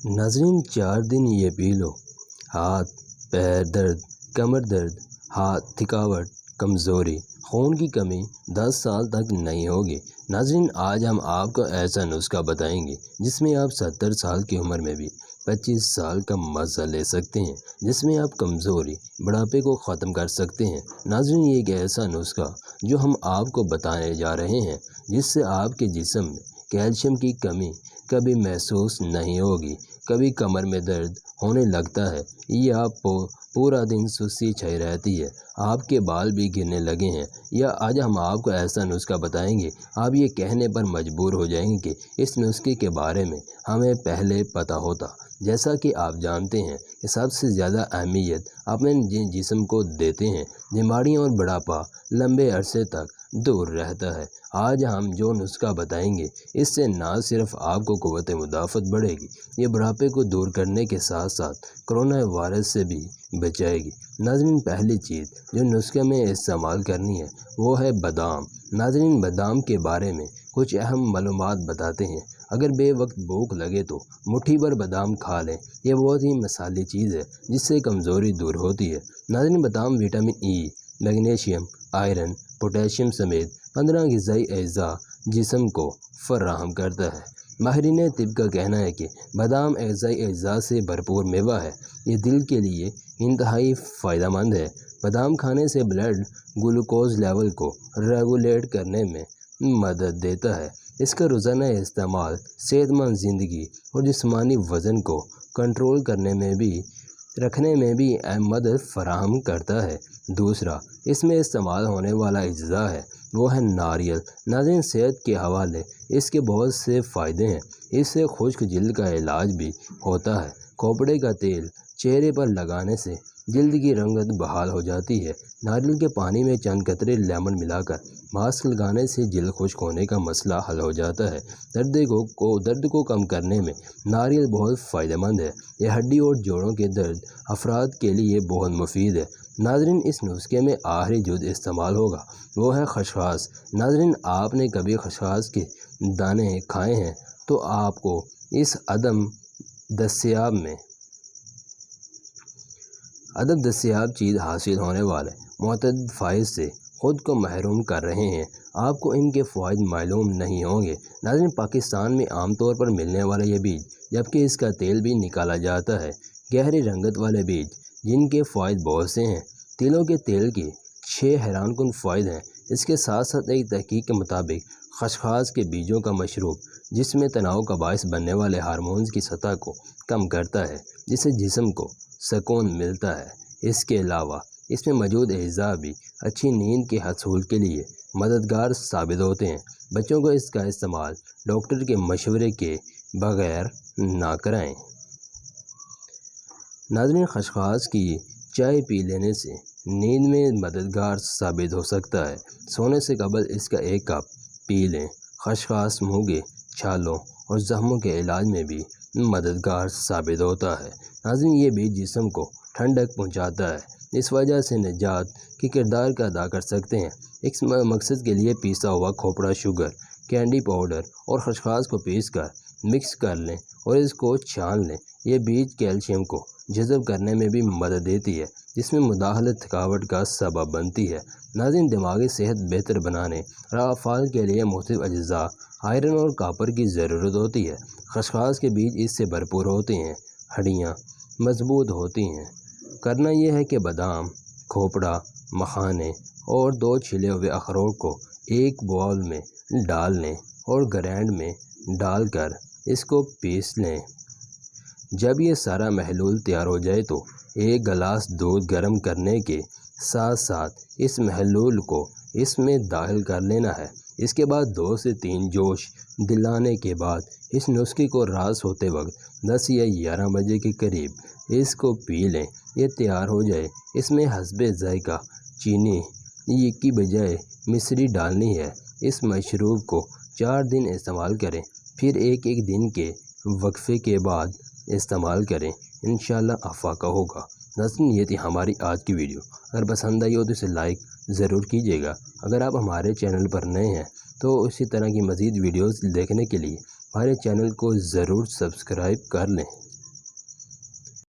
नाज़रीन 4 दिन ये पी लो। हाथ पैर दर्द, कमर दर्द, हाथ थकावट, कमज़ोरी, खून की कमी 10 साल तक नहीं होगी। नाज़रीन आज हम आपको ऐसा नुस्खा बताएंगे जिसमें आप 70 साल की उम्र में भी 25 साल का मज़ा ले सकते हैं, जिसमें आप कमज़ोरी बुढ़ापे को ख़त्म कर सकते हैं। नाज़रीन ये एक ऐसा नुस्खा जो हम आपको बताने जा रहे हैं जिससे आपके जिस्म में कैल्शियम की कमी कभी महसूस नहीं होगी। कभी कमर में दर्द होने लगता है या पूरा दिन सुस्ती छाई रहती है, आपके बाल भी गिरने लगे हैं, या आज हम आपको ऐसा नुस्खा बताएंगे आप ये कहने पर मजबूर हो जाएंगे कि इस नुस्खे के बारे में हमें पहले पता होता। जैसा कि आप जानते हैं कि सबसे ज़्यादा अहमियत अपने जिस्म को देते हैं, बीमारियों और बुढ़ापा लंबे अरसे तक दूर रहता है। आज हम जो नुस्खा बताएंगे इससे ना सिर्फ आपको क़ुव्वत मुदाफ़त बढ़ेगी, ये बुढ़ापे को दूर करने के साथ साथ कोरोना वायरस से भी बचाएगी। नाज़रीन पहली चीज़ जो नुस्खे में इस्तेमाल करनी है वो है बादाम। नाज़रीन बादाम के बारे में कुछ अहम मालूमात बताते हैं। अगर बेवक्त भूख लगे तो मुट्ठी भर बादाम खा लें, ये बहुत ही मसाली चीज़ है जिससे कमज़ोरी दूर होती है। नाज़रीन बादाम vitamin E, magnesium, iron, potassium समेत 15 ग़िज़ाई अज़ा जिस्म को फराहम करता है। माहिरीन तिब का कहना है कि बादाम ग़िज़ाई अज़ा से भरपूर मेवा है, ये दिल के लिए इंतहाई फ़ायदेमंद है। बादाम खाने से ब्लड ग्लूकोज़ लेवल को रेगुलेट करने में मदद देता है। इसका रोज़ाना इस्तेमाल सेहतमंद ज़िंदगी और जिस्मानी वज़न को कंट्रोल रखने में भी मदद फराहम करता है। दूसरा इसमें इस्तेमाल होने वाला अज्जा है वो है नारियल। नाज़रीन सेहत के हवाले इसके बहुत से फ़ायदे हैं। इससे खुश्क जिल्द का इलाज भी होता है। खोपड़े का तेल चेहरे पर लगाने से जिल्द की रंगत बहाल हो जाती है। नारियल के पानी में चंद कतरे लेमन मिलाकर मास्क लगाने से जिल्द खुश्क होने का मसला हल हो जाता है। दर्द को कम करने में नारियल बहुत फ़ायदेमंद है। यह हड्डी और जोड़ों के दर्द अफराद के लिए बहुत मुफीद है। नाज़रीन इस नुस्खे में आखिरी जुज़ इस्तेमाल होगा वो है खसखस। नाज़रीन आपने कभी खसखस के दाने खाए हैं तो आपको इस अदब दस्याब चीज़ हासिल होने वाले मुतअद्दिद फ़ायदे से ख़ुद को महरूम कर रहे हैं। आपको इनके फ़वाइद मालूम नहीं होंगे। नाज़रीन पाकिस्तान में आमतौर पर मिलने वाला ये बीज, जबकि इसका तेल भी निकाला जाता है, गहरी रंगत वाले बीज जिनके फ़वाइद बहुत से हैं। तिलों के तेल के 6 हैरानकुन फ़वाइद हैं। इसके साथ साथ एक तहकीक के मुताबिक खसखस के बीजों का मशरूब जिसमें तनाव का बायस बनने वाले हार्मोन्स की सतह को कम करता है, जिससे जिस्म को सुकून मिलता है। इसके अलावा इसमें मौजूद अज़ा भी अच्छी नींद के हसूल के लिए मददगार साबित होते हैं। बच्चों को इसका इस्तेमाल डॉक्टर के मशवरे के बगैर ना कराएं। नाज़रीन खसखस की चाय पी लेने से नींद में मददगार साबित हो सकता है। सोने से कबल इसका 1 कप पी लें। खसखस मुँह के छालों और ज़ख्मों के इलाज में भी मददगार साबित होता है। नाज़रीन ये भी जिस्म को ठंडक पहुंचाता है, इस वजह से निजात की किरदार का अदा कर सकते हैं। इस मकसद के लिए पिसा हुआ खोपड़ा, शुगर, कैंडी पाउडर और खसखस को पीस कर मिक्स कर लें और इसको छान लें। ये बीज कैल्शियम को जज़ब करने में भी मदद देती है, जिसमें मुदाखलत थकावट का सबब बनती है। नाज़रीन दिमागी सेहत बेहतर बनाने और अफ़ाल के लिए मुख्तलिफ अज्जा, आयरन और कॉपर की ज़रूरत होती है। खसखस के बीज इससे भरपूर होते हैं, हड्डियाँ मजबूत होती हैं। करना यह है कि बादाम, खोपड़ा, मखाने और 2 छिले हुए अखरोट को एक बाउल में डाल लें और ग्राइंड में डालकर इसको पीस लें। जब ये सारा महलूल तैयार हो जाए तो 1 गिलास दूध गर्म करने के साथ साथ इस महलूल को इसमें दाखिल कर लेना है। इसके बाद 2 से 3 जोश दिलाने के बाद इस नुस्खे को रात सोते वक्त 10 या 11 बजे के करीब इसको पी लें। ये तैयार हो जाए इसमें हस्बे ज़ायक़ा चीनी की बजाय मिश्री डालनी है। इस मशरूब को 4 दिन इस्तेमाल करें, फिर एक दिन के वक्फे के बाद इस्तेमाल करें, इंशाअल्लाह अफ़ाका होगा। नाज़रीन ये थी हमारी आज की वीडियो। अगर पसंद आई हो तो इसे लाइक ज़रूर कीजिएगा। अगर आप हमारे चैनल पर नए हैं तो इसी तरह की मज़ीद वीडियोज़ देखने के लिए हमारे चैनल को ज़रूर सब्सक्राइब कर लें।